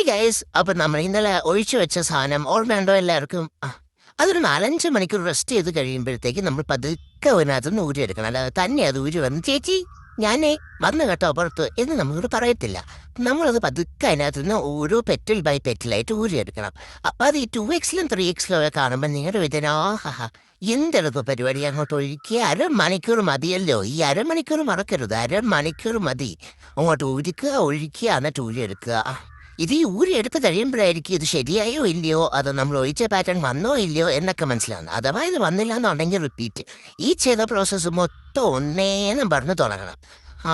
Hi guys. അപ്പം നമ്മൾ ഇന്നലെ ഒഴിച്ചു വെച്ച സാധനം ഓർമ്മയുണ്ടോ എല്ലാവർക്കും? അതൊരു 4-5 മണിക്കൂർ റെസ്റ്റ് ചെയ്ത് കഴിയുമ്പോഴത്തേക്ക് നമ്മൾ പതുക്കെ അതിനകത്തുനിന്ന് ഊരിയെടുക്കണം. അല്ലാതെ തന്നെ അത് ഊരി വന്ന് ചേച്ചി ഞാനേ വന്ന് കേട്ടോ പുറത്ത് എന്ന് നമ്മളോട് പറയത്തില്ല. നമ്മളത് പതുക്കെ അതിനകത്തുനിന്ന് ഓരോ പെറ്റൽ ബൈ പെറ്റലായിട്ട് ഊരിയെടുക്കണം. അപ്പം അത് ഈ 2x-ലും 3x-ലും ഒക്കെ കാണുമ്പോൾ നിങ്ങളുടെ വിധന ആഹാ എന്തെളുപ്പ പരിപാടി, അങ്ങോട്ട് ഒഴുക്കിയ അരമണിക്കൂർ മതിയല്ലോ. ഈ അരമണിക്കൂർ മറക്കരുത്, അരമണിക്കൂർ മതി. അങ്ങോട്ട് ഒഴിക്കുക എന്നിട്ട് ഊരിയെടുക്കുക. ഇത് ഈ ഊരിയെടുത്ത് കഴിയുമ്പോഴായിരിക്കും ഇത് ശരിയായോ ഇല്ലയോ, അത് നമ്മൾ ഒഴിച്ച പാറ്റേൺ വന്നോ ഇല്ലയോ എന്നൊക്കെ മനസ്സിലാവുന്നത്. അഥവാ ഇത് വന്നില്ല എന്നുണ്ടെങ്കിൽ റിപ്പീറ്റ് ഈ ചെയ്ത പ്രോസസ്സ് മൊത്തം ഒന്നേന്നും പറഞ്ഞ് തുടങ്ങണം.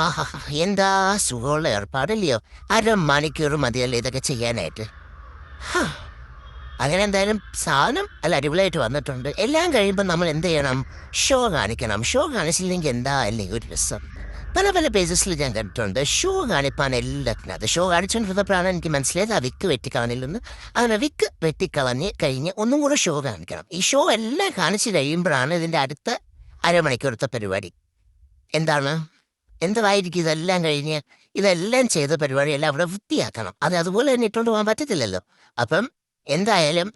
ആഹാ എന്താ സുഖമുള്ള ഏർപ്പാടില്ലയോ. അരമണിക്കൂർ മതിയല്ലോ ഇതൊക്കെ ചെയ്യാനായിട്ട്. അങ്ങനെ എന്തായാലും സാധനം അല്ല അടിപൊളിയായിട്ട് വന്നിട്ടുണ്ട്. എല്ലാം കഴിയുമ്പോൾ നമ്മൾ എന്ത് ചെയ്യണം? ഷോ കാണിക്കണം. ഷോ കാണിച്ചില്ലെങ്കിൽ എന്താ അല്ലേ ഒരു രസം. പല പല പേജസിൽ ഞാൻ കണ്ടിട്ടുണ്ട് ഷോ കാണിപ്പാൻ എല്ലാത്തിനും. അത് ഷോ കാണിച്ചുകൊണ്ടിരുന്നപ്പോഴാണ് എനിക്ക് മനസ്സിലായത് ആ വിക്ക് വെട്ടിക്കളഞ്ഞില്ലെന്ന്. അങ്ങനെ വിക്ക് വെട്ടിക്കളഞ്ഞ് കഴിഞ്ഞ് ഒന്നും കൂടെ ഷോ കാണിക്കണം. ഈ ഷോ എല്ലാം കാണിച്ച് കഴിയുമ്പോഴാണ് ഇതിൻ്റെ അടുത്ത അരമണിക്കൂറത്തെ പരിപാടി. എന്താണ് എന്തായിരിക്കും ഇതെല്ലാം കഴിഞ്ഞ് ഇതെല്ലാം ചെയ്ത പരിപാടിയെല്ലാം അവിടെ വൃത്തിയാക്കണം. അത് അതുപോലെ തന്നെ ഇട്ടുകൊണ്ട് പോകാൻ പറ്റത്തില്ലല്ലോ. അപ്പം എന്തായാലും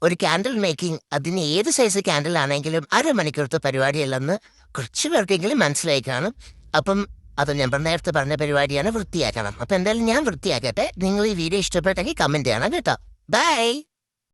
ഒരു ക്യാൻഡിൽ മേക്കിംഗ്, അതിന് ഏത് സൈസ് ക്യാൻഡിൽ ആണെങ്കിലും അരമണിക്കൂറത്തെ പരിപാടിയല്ലെന്ന് കുറച്ച് പേർക്കെങ്കിലും മനസ്സിലായി കാണും. അപ്പം അത് ഞാൻ നേരത്തെ പറഞ്ഞ പരിപാടിയാണ് വൃത്തിയാക്കണം. അപ്പം എന്തായാലും ഞാൻ വൃത്തിയാക്കട്ടെ. നിങ്ങൾ ഈ വീഡിയോ ഇഷ്ടപ്പെട്ടെങ്കിൽ കമൻറ്റ് ചെയ്യണം കേട്ടോ. ബൈ.